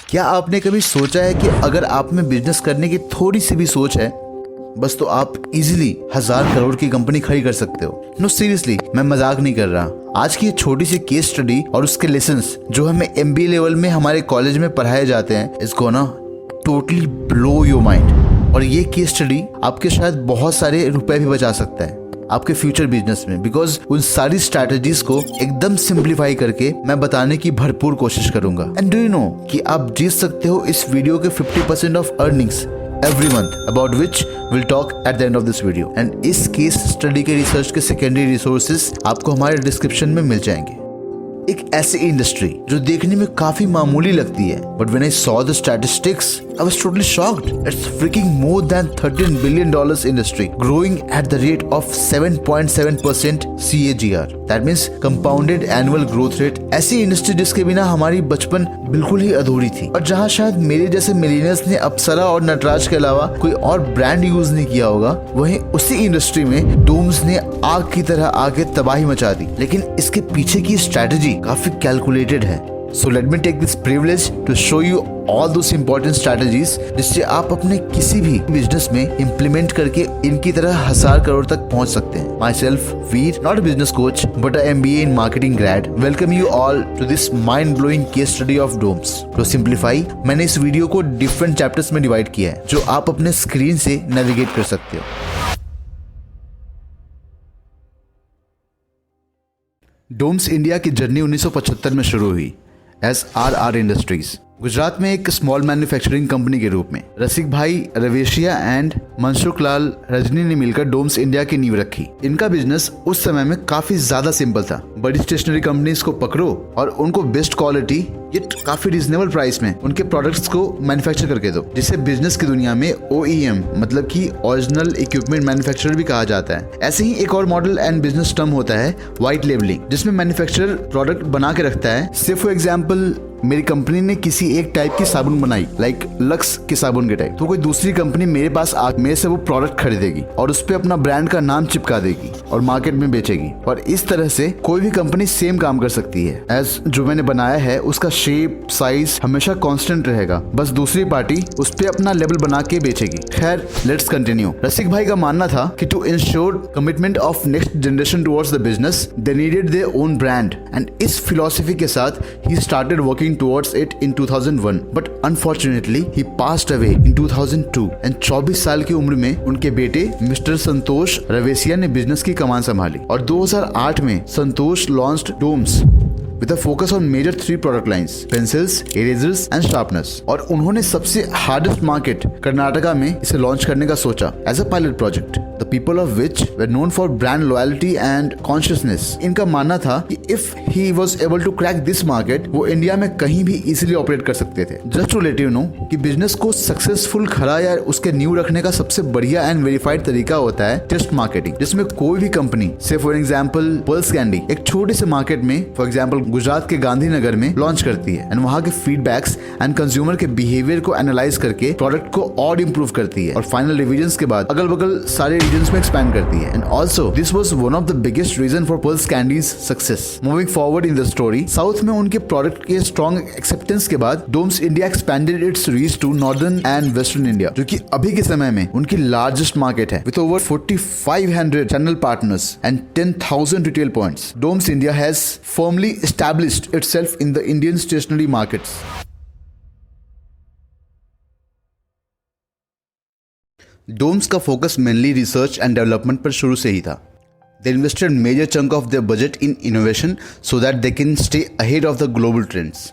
क्या आपने कभी सोचा है कि अगर आप में बिजनेस करने की थोड़ी सी भी सोच है, बस तो आप इजीली 1000 करोड़ की कंपनी खड़ी कर सकते हो। नो सीरियसली, मैं मजाक नहीं कर रहा। आज की ये छोटी सी केस स्टडी और उसके लेसन्स जो हमें MBA लेवल में हमारे कॉलेज में पढ़ाए जाते हैं, is gonna totally blow your mind. और ये केस स्टडी आपके शायद बहुत सारे रुपए भी बचा सकता है आपके फ्यूचर बिजनेस में, बिकॉज उन सारी स्ट्रैटेजीज को एकदम सिंप्लीफाई करके मैं बताने की भरपूर कोशिश करूंगा। एंड डू यू नो कि आप जीत सकते हो इस वीडियो के 50% of earnings every month, about which we'll talk at the end of this video. And इस केस स्टडी के रिसर्च के सेकेंडरी रिसोर्सेज आपको हमारे डिस्क्रिप्शन में मिल जाएंगे। एक ऐसी इंडस्ट्री जो देखने में काफी मामूली लगती है, but when I saw the statistics I was totally shocked. It's freaking more than $13 billion industry, growing at the rate of 7.7% CAGR, that means compounded annual growth rate. ऐसी इंडस्ट्री जिसके बिना हमारी बचपन बिल्कुल ही अधूरी थी, और जहां शायद मेरे जैसे मिलियनर्स ने अप्सरा और नटराज के अलावा कोई और ब्रांड यूज नहीं किया होगा, वहीं उसी इंडस्ट्री में डोम्स ने आग की तरह आगे तबाही मचा दी। लेकिन इसके पीछे की स्ट्रैटेजी काफी कैलकुलेटेड है। So let me take this privilege to show you all those important strategies जिससे आप अपने किसी भी बिजनेस में इम्प्लीमेंट करके इनकी तरह 1000 करोड़ तक पहुंच सकते हैं। Myself, Veer, not a business coach but a MBA in marketing grad, welcome you all to this mind-blowing case study of DOMS. To simplify, मैंने इस वीडियो को डिफरेंट चैप्टर्स में डिवाइड किया है जो आप अपने स्क्रीन से नेविगेट कर सकते हो। डोम्स इंडिया की जर्नी 1975 में शुरू हुई एज RR इंडस्ट्रीज, गुजरात में एक स्मॉल मैन्युफैक्चरिंग कंपनी के रूप में। रसिक भाई रवेशिया एंड मनसुख लाल रजनी ने मिलकर डोम्स इंडिया की नींव रखी। इनका बिजनेस उस समय में काफी ज्यादा सिंपल था। बड़ी स्टेशनरी कंपनीज को पकड़ो और उनको बेस्ट क्वालिटी यट काफी रीजनेबल प्राइस में उनके प्रोडक्ट्स को मैन्युफैक्चर करके दो, जिसे बिजनेस की दुनिया में OEM मतलब कि ओरिजिनल इक्विपमेंट मैन्युफैक्चरर भी कहा जाता है। ऐसे ही एक और मॉडल एंड बिजनेस टर्म होता है व्हाइट लेबलिंग, जिसमें मैन्युफैक्चरर प्रोडक्ट बना के रखता है। सिर्फ फॉर एग्जाम्पल, मेरी कंपनी ने किसी एक टाइप की साबुन बनाई, लाइक लक्स के साबुन के टाइप, तो कोई दूसरी कंपनी मेरे पास मेरे से वो प्रोडक्ट खरीदेगी और उस पे अपना ब्रांड का नाम चिपका देगी और मार्केट में बेचेगी। और इस तरह से कोई भी कंपनी सेम काम कर सकती है। एज जो मैंने बनाया है उसका शेप साइज हमेशा कांस्टेंट रहेगा, बस दूसरी पार्टी उस पे अपना लेबल बना के बेचेगी। खैर, लेट्स कंटिन्यू। रसिक भाई का मानना था कि to ensure commitment of next generation towards the business, they needed their own brand, and इस फिलॉसफी के साथ ही started working towards it in 2001, but unfortunately he passed away in 2002, and 24 साल की उम्र में उनके बेटे मिस्टर संतोष रवेसिया ने बिजनेस की कमान संभाली। और 2008 में Santosh launched Doms with a focus on major 3 product lines: pencils, erasers and sharpeners। और उन्होंने सबसे हार्डेस्ट मार्केट कर्नाटका में इसे लॉन्च करने का सोचा as a pilot project, the people of which were known for brand loyalty and consciousness। इनका मानना था कि if he was able to crack this market, वो इंडिया में कहीं भी इजीली ऑपरेट कर सकते थे। Just to let you know कि बिजनेस को सक्सेसफुल खड़ा या उसके न्यू रखने का सबसे बढ़िया एंड वेरीफाइड तरीका होता है टेस्ट मार्केटिंग, जिसमें कोई भी कंपनी से फॉर एग्जाम्पल पल्स कैंडी एक छोटे से मार्केट में फॉर एग्जाम्पल गुजरात के गांधीनगर में लॉन्च करती है, एंड वहां के फीडबैक्स एंड कंज्यूमर के बिहेवियर को एनालाइज करके प्रोडक्ट को और इंप्रूव करती है, और फाइनल रिवीजन्स के बाद अगल बगल सारे रीजन्स में एक्सपैंड करती है। And also this was one of the biggest reason for Pulse candies success. Moving forward in the story, south में उनके प्रोडक्ट के स्ट्रॉन्ग एक्सेप्टेंस के बाद Doms India expanded its reach to northern and western India, जो कि अभी के समय में उनकी लार्जेस्ट मार्केट है with over 4500 channel partners and 10,000 retail points. Doms India has firmly established itself in the Indian stationery markets. Doms का focus mainly research and development पर शुरू से ही था। They invested major chunk of their budget in innovation so that they can stay ahead of the global trends.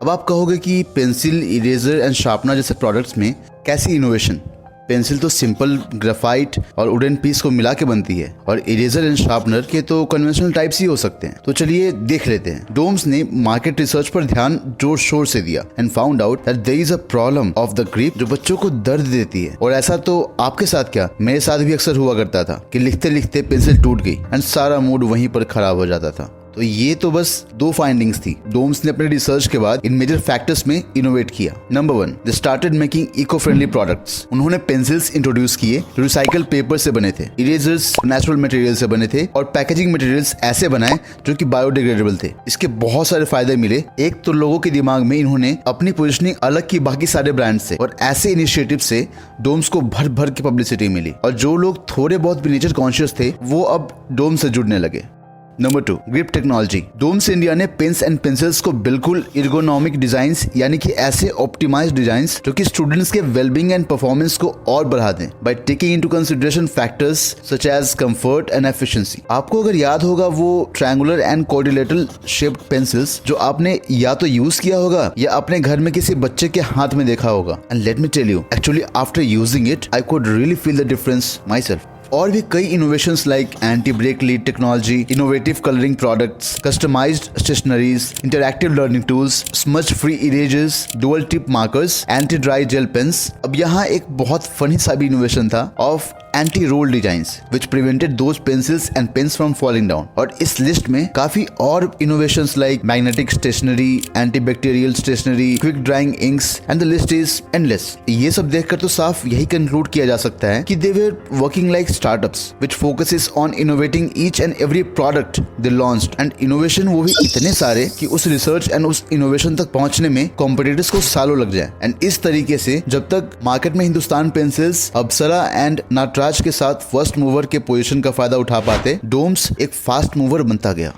अब आप कहोगे कि pencil, eraser and sharpener जैसे प्रोडक्ट्स में कैसी इनोवेशन? पेंसिल तो सिंपल ग्रेफाइट और वुडन पीस को मिला के बनती है, और इरेजर एंड शार्पनर के तो कन्वेंशनल टाइप्स ही हो सकते हैं। तो चलिए देख लेते हैं। डोम्स ने मार्केट रिसर्च पर ध्यान जोर शोर से दिया and found out that there is a problem of the grip जो बच्चों को दर्द देती है। और ऐसा तो आपके साथ क्या, मेरे साथ भी अक्सर हुआ करता था कि लिखते लिखते पेंसिल टूट गई एंड सारा मूड वहीं पर खराब हो जाता था। तो ये तो बस 2 फाइंडिंग्स थी। डोम्स ने अपने रिसर्च के बाद इन मेजर फैक्टर्स में इनोवेट किया। Number 1, they started making eco friendly products. उन्होंने पेंसिल्स इंट्रोड्यूस किए जो रिसाइकल पेपर से बने थे, इरेजर्स नेचुरल मटेरियल से बने थे और पैकेजिंग मटेरियल्स ऐसे बनाए जो कि बायोडिग्रेडेबल थे। इसके बहुत सारे फायदे मिले। एक तो लोगों के दिमाग में इन्होंने अपनी पोजीशनिंग अलग की बाकी सारे ब्रांड से, और ऐसे इनिशिएटिव से डोम्स को भर भर की पब्लिसिटी मिली और जो लोग थोड़े बहुत भी नेचर कॉन्शियस थे वो अब डोम्स से जुड़ने लगे। Number 2, grip technology. Doms India ने पेन्स एंड पेंसिल्स को बिल्कुल एर्गोनॉमिक डिजाइन्स यानी कि ऐसे ऑप्टिमाइज्ड डिजाइन्स जो कि स्टूडेंट्स के वेलबींग एंड परफॉर्मेंस को और बढ़ा दें by taking into consideration factors such as comfort and efficiency. आपको अगर याद होगा वो triangular and quadrilateral shaped pencils जो आपने या तो यूज किया होगा या अपने घर में किसी बच्चे के हाथ में देखा होगा। And let me tell you, actually after using it I could really feel the difference myself. और भी कई innovations like anti break lead technology, innovative colouring products, customised stationeries, interactive learning tools, smudge free erasers, dual tip markers, anti dry gel pens. अब यहाँ एक बहुत funny सा भी innovation था of anti-roll designs which prevented those pencils and pens from falling down। और इस list में काफी और innovations like magnetic stationery, antibacterial stationery, quick drying inks and the list is endless। ये सब देखकर तो साफ यही कंक्लूड किया जा सकता है कि they were working like startups which focuses on innovating each and every product they launched। and innovation वो भी इतने सारे कि उस रिसर्च एंड उस इनोवेशन तक पहुंचने में कॉम्पिटिटर्स को सालों लग जाए। एंड इस तरीके से जब तक मार्केट में हिंदुस्तान पेंसिल्स, अप्सरा एंड नाटराज के साथ फर्स्ट मूवर के पोजीशन का फायदा उठा पाते, डोम्स एक फास्ट मूवर बनता गया।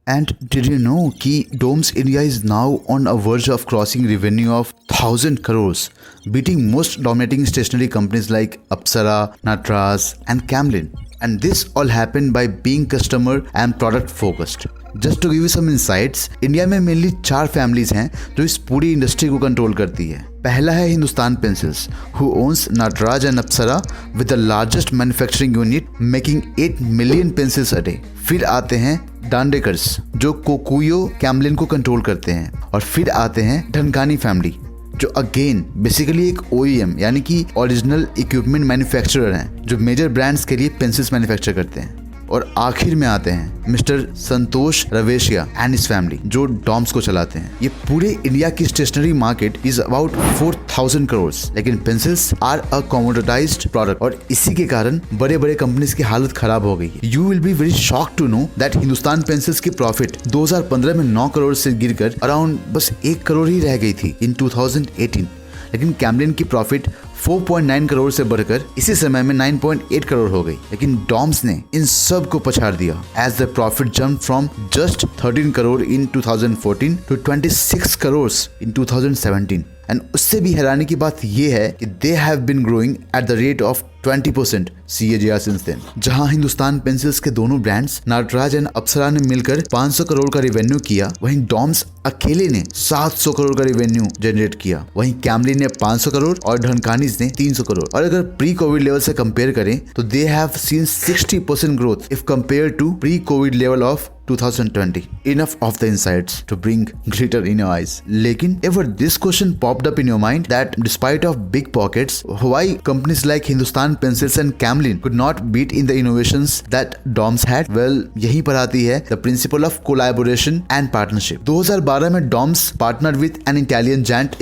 And did you know कि Doms India is now on a verge of crossing revenue of 1,000 crores, beating most dominating stationery companies like Apsara, Natras and Camlin। And this all happened by being customer and product focused। Just to give you some insights, India में mainly 4 families हैं जो इस पूरी industry को control करती है। पहला है Hindustan pencils, who owns Nataraj and Apsara with the largest manufacturing unit making 8 million pencils a day। फिर आते हैं डांडेकर्स जो कोकुयो कैमलिन को कंट्रोल करते हैं। और फिर आते हैं ढनकानी फैमिली जो अगेन बेसिकली एक OEM यानी कि ओरिजिनल इक्विपमेंट मैन्युफैक्चरर हैं जो मेजर ब्रांड्स के लिए पेंसिल्स मैन्युफैक्चर करते हैं। और आखिर में आते हैं mister Santosh Raveshia and his family जो डॉम्स को चलाते हैं। ये पूरे इंडिया की stationery market is about 4,000 crore, लेकिन pencils are a commoditised product और इसी के कारण बड़े बड़े कंपनीज की हालत खराब हो गई है। You will be very shock to know that Hindustan Pencils की प्रॉफिट 2015 में 9 करोड़ से गिरकर अराउंड बस 1 करोड़ ही रह गई थी इन 2018। लेकिन कैमलिन की प्रॉफिट 4.9 करोड़ से बढ़कर इसी समय में 9.8 करोड़ हो गई। लेकिन डॉम्स ने इन सब को पछाड़ दिया as the profit jump from just 13 crore in 2014 to 26 crore in 2017। And उससे भी हैरानी की बात यह है कि they have been growing at the rate of 20% CAGR since then. जहां हिंदुस्तान पेंसिल्स के दोनों ब्रांड्स नाटराज एंड अप्सरा ने मिलकर 500 करोड़ का रेवेन्यू किया, वहीं डॉम्स अकेले ने 700 करोड़ का रेवेन्यू जनरेट किया। वहीं कैमलिन ने 500 करोड़ और ढनकानीज ने 300 करोड़। और अगर प्री कोविड लेवल से कंपेयर करें तो they have seen 60% growth if compare to pre covid level of 2020। Enough of the insights to bring glitter in your eyes। लेकिन ever this question popped up in your mind that despite of big pockets, why companies like Hindustan Pencils and Camlin could not beat in the innovations that DOMS had? Well, यहीं पर आती है the principle of collaboration and partnership। 2012 में DOMS partnered with an Italian giant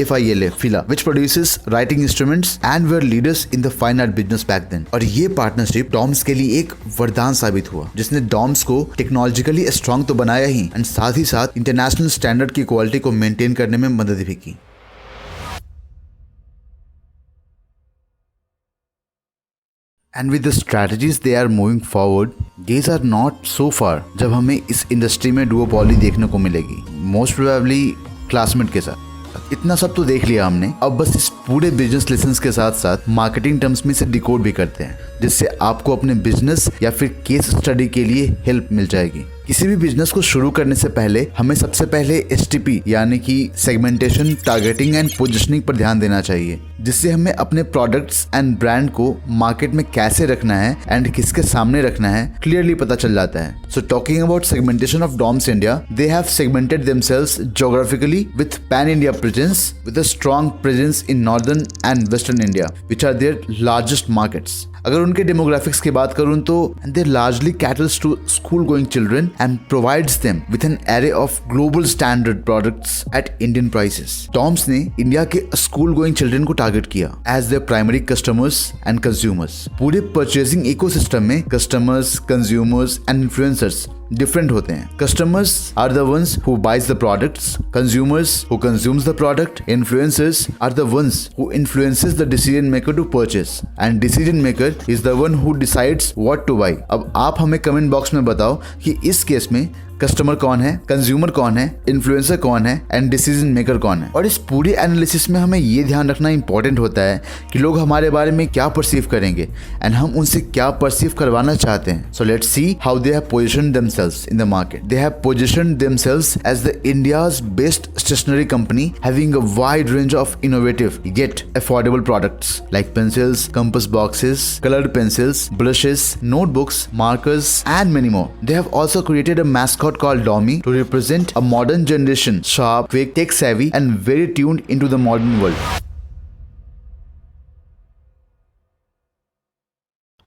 Fila, which produces writing instruments and were leaders in the fine art business back then। और ये partnership DOMS के लिए एक वरदान साबित हुआ जिसने DOMS को टेक्नोलॉजिकली स्ट्रॉन्ग तो बनाया ही एंड साथ ही साथ इंटरनेशनल स्टैंडर्ड की क्वालिटी को मेंटेन करने में मदद भी की। And with the strategies they are moving forward, days are not so far जब हमें इस इंडस्ट्री में डुओपॉली देखने को मिलेगी, मोस्ट प्रोबेबली क्लासमेट के साथ। इतना सब तो देख लिया हमने, अब बस इस पूरे बिजनेस लेसन्स के साथ साथ मार्केटिंग टर्म्स में से डिकोड भी करते हैं जिससे आपको अपने बिजनेस या फिर केस स्टडी के लिए हेल्प मिल जाएगी। किसी भी बिजनेस को शुरू करने से पहले हमें सबसे पहले STP यानी कि सेगमेंटेशन, टारगेटिंग एंड पोजिशनिंग पर ध्यान देना चाहिए, जिससे हमें अपने प्रोडक्ट्स एंड ब्रांड को मार्केट में कैसे रखना है एंड किसके सामने रखना है क्लियरली पता चल जाता है। So talking about segmentation of Doms India, they have segmented themselves geographically with pan India presence with a strong presence in northern and western India, which are their largest markets। अगर उनके डेमोग्राफिक्स की बात करूं तो they largely caters to school going children and provides them with an array of global standard products at Indian prices. Doms ने India के school going children को target किया as their primary customers and consumers. पूरे purchasing ecosystem में customers, consumers and influencers different होते हैं। Customers are the ones who buys the products, consumers who consumes the product, influencers are the ones who influences the decision maker to purchase and decision maker is the one who decides what to buy. अब आप हमें comment box में बताओ कि इस case में customer कौन है, कंज्यूमर कौन है, इन्फ्लुएंसर कौन है एंड डिसीजन मेकर कौन है। और इस पूरी एनालिसिस में हमें ये ध्यान रखना इंपॉर्टेंट होता है कि लोग हमारे बारे में क्या परसीव करेंगे एंड हम उनसे क्या परसीव करवाना चाहते हैं। So let's see how they have positioned themselves in the market. They have positioned themselves as the India's best stationery company having a wide range of innovative yet affordable products like pencils, compass boxes, colored pencils, brushes, notebooks, markers and many more. They have also created a mascot called Domi to represent a modern generation, sharp, quick, tech savvy and very tuned into the modern world.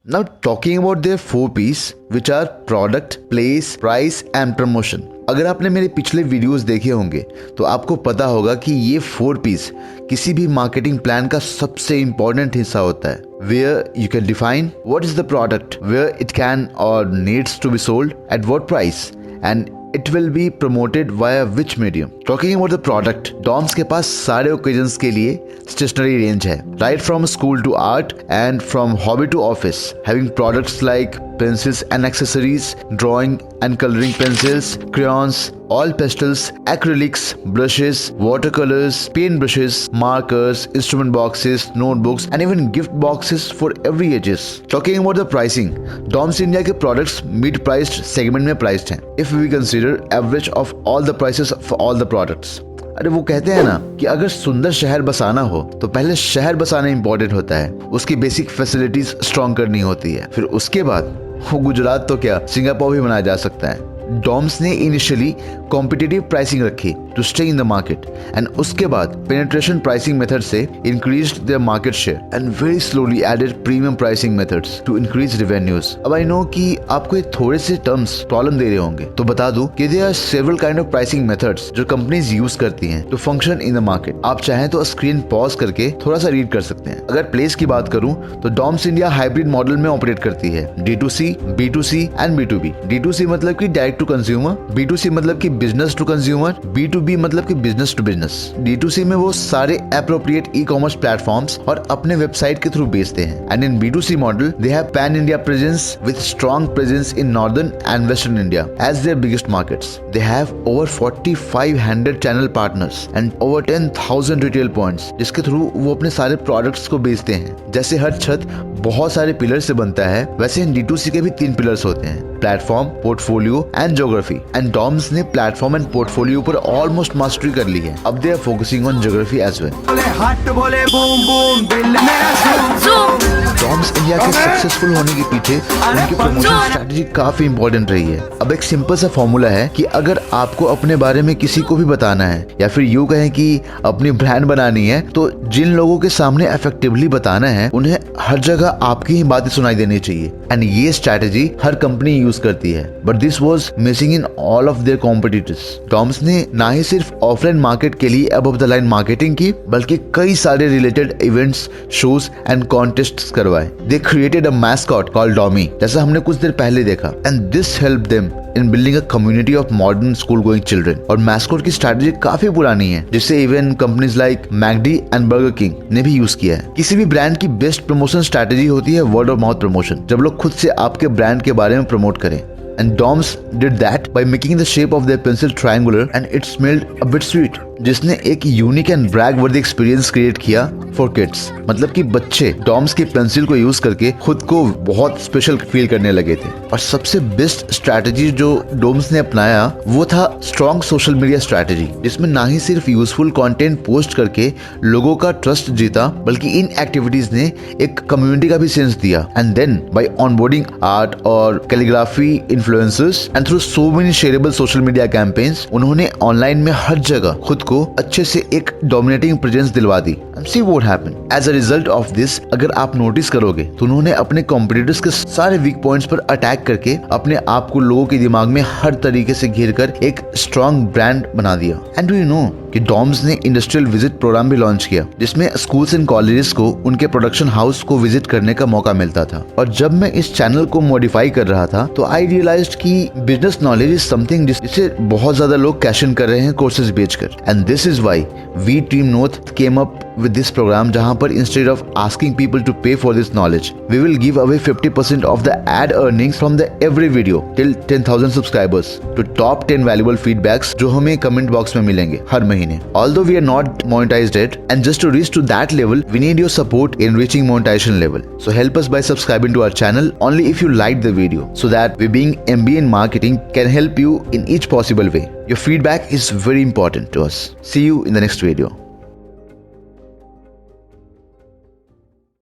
Now talking about their 4 P's which are product, place, price and promotion. अगर आपने मेरे पिछले videos देखे होंगे तो आपको पता होगा कि ये 4 P's किसी भी मार्केटिंग प्लान का सबसे इंपॉर्टेंट हिस्सा होता है। Where you can define what is the product, where it can or needs to be sold, at what price and it will be promoted via which medium. Talking about the product, Doms के पास सारे occasions के लिए stationery range है, right from school to art and from hobby to office, having products like pencils and accessories, drawing and coloring pencils, crayons, all pastels, acrylics, brushes, watercolors, paint brushes, markers, instrument boxes, notebooks and even gift boxes for every ages. Talking about the pricing, Doms India के products mid-priced segment में priced हैं, if we consider average of all the prices of all the products. अरे वो कहते हैं ना कि अगर सुंदर शहर बसाना हो तो पहले शहर बसाना इंपॉर्टेंट होता है, उसकी बेसिक फैसिलिटीज स्ट्रॉन्ग करनी होती है, फिर उसके बाद वो गुजरात तो क्या सिंगापुर भी बनाया जा सकता है। डॉम्स ने इनिशियली कॉम्पिटिटिव प्राइसिंग रखी to stay in the market and उसके बाद पेनिट्रेशन प्राइसिंग मेथड से increased their market share and very slowly added premium pricing methods to increase revenues. अब आई नो कि आपको ये थोड़े से टर्म्स प्रॉब्लम दे रहे होंगे, तो बता दूं कि there are several kind of pricing methods जो कंपनीज यूज करती हैं to function in the market. आप चाहें तो स्क्रीन पॉज करके थोड़ा सा रीड कर सकते हैं। अगर प्लेस की बात करूं तो डॉम्स इंडिया हाइब्रिड मॉडल में ऑपरेट करती है, D2C, B2C and B2B। D2C मतलब कि डायरेक्ट टू कंज्यूमर, B2C मतलब कि बिजनेस टू कंज्यूमर, B2B मतलब कि बिजनेस टू बिजनेस। D2C में वो सारे एप्रोप्रिएट ई कॉमर्स प्लेटफॉर्म्स और अपने वेबसाइट के थ्रू बेचते हैं and in B2C model they have pan India presence with strong presence in northern and western India as their biggest markets. They have over 4500 channel partners and over 10,000 retail points जिसके through वो अपने सारे products को बेचते हैं। जैसे हर छत बहुत सारे पिलर से बनता है, वैसे इन D2C के भी 3 पिलर्स होते हैं, platform, portfolio and geography. And Doms ने प्लेटफॉर्म एंड पोर्टफोलियो पर ऑलमोस्ट मास्टरी कर ली है। अब they are focusing on geography as well. Doms India के सक्सेसफुल होने के पीछे उनकी प्रमोशन स्ट्रेटजी काफी इंपॉर्टेंट रही है। अब एक सिंपल सा फॉर्मूला है कि अगर आपको अपने बारे में किसी को भी बताना है या फिर यूं कहें कि अपनी ब्रांड बनानी है, तो जिन लोगों के सामने इफेक्टिवली बताना है उन्हें हर जगह आपकी ही बातें सुनाई देनी चाहिए एंड ये स्ट्रेटजी हर कंपनी यूज करती है, but this was missing in all of their competitors. Doms ने ना ही सिर्फ ऑफलाइन मार्केट के लिए अबव द लाइन मार्केटिंग की, बल्कि कई सारे related events, shows and contests करवाए। They created a mascot called Dommy, जैसा हमने कुछ देर पहले देखा, and this help them in building a community of modern school going children. और मैस्कॉट की स्ट्रेटजी काफी पुरानी है, जिसे even companies like McD and Burger King ने भी यूज किया है। किसी भी ब्रांड की बेस्ट प्रमोशन स्ट्रेटजी होती है वर्ड ऑफ माउथ प्रमोशन, जब लोग खुद से आपके ब्रांड के बारे में प्रमोट करें। And Doms did that by making the shape of their pencil triangular and it smelled a bit sweet, जिसने एक यूनिक एंड ब्रैग वर्दी एक्सपीरियंस क्रिएट किया फॉर किड्स। मतलब कि बच्चे डॉम्स की पेंसिल को यूज करके खुद को बहुत स्पेशल फील करने लगे थे। और सबसे बेस्ट स्ट्रैटेजी जो डॉम्स ने अपनाया वो था स्ट्रॉन्ग सोशल मीडिया स्ट्रैटेजी, जिसमें ना ही सिर्फ यूजफुल कंटेंट पोस्ट करके लोगों का ट्रस्ट जीता, बल्कि इन एक्टिविटीज ने एक कम्युनिटी का भी सेंस दिया। And then by onboarding art और calligraphy influencers and through so many shareable social media campaigns, उन्होंने ऑनलाइन में हर जगह खुद को को अच्छे से एक डोमिनेटिंग प्रेजेंस दिलवा दी। And see what happened as a result of this. अगर आप नोटिस करोगे तो उन्होंने अपने कॉम्पिटिटर्स के सारे वीक पॉइंट्स पर अटैक करके अपने आप को लोगों के दिमाग में हर तरीके से घेर कर एक स्ट्रॉन्ग ब्रांड बना दिया। एंड डू यू नो कि डॉम्स ने इंडस्ट्रियल विजिट प्रोग्राम भी लॉन्च किया, जिसमें स्कूल्स एंड कॉलेजेस को उनके प्रोडक्शन हाउस को विजिट करने का मौका मिलता था। और जब मैं इस चैनल को मॉडिफाई कर रहा था तो आई रियलाइज्ड कि बिजनेस नॉलेज इज समथिंग जिसे बहुत ज्यादा लोग कैश इन कर रहे हैं कोर्सेज बेचकर। And this is why we team north came up with this program, जहां पर instead of asking people to pay for this knowledge, we will give away 50% of the ad earnings from the every video till 10,000 subscribers to top 10 valuable feedbacks जो हमें comment box में मिलेंगे हर महीने। Although we are not monetized yet, and just to reach to that level, we need your support in reaching monetization level. So help us by subscribing to our channel only if you liked the video, so that we being MBA in marketing can help you in each possible way. Your feedback is very important to us. See you in the next video.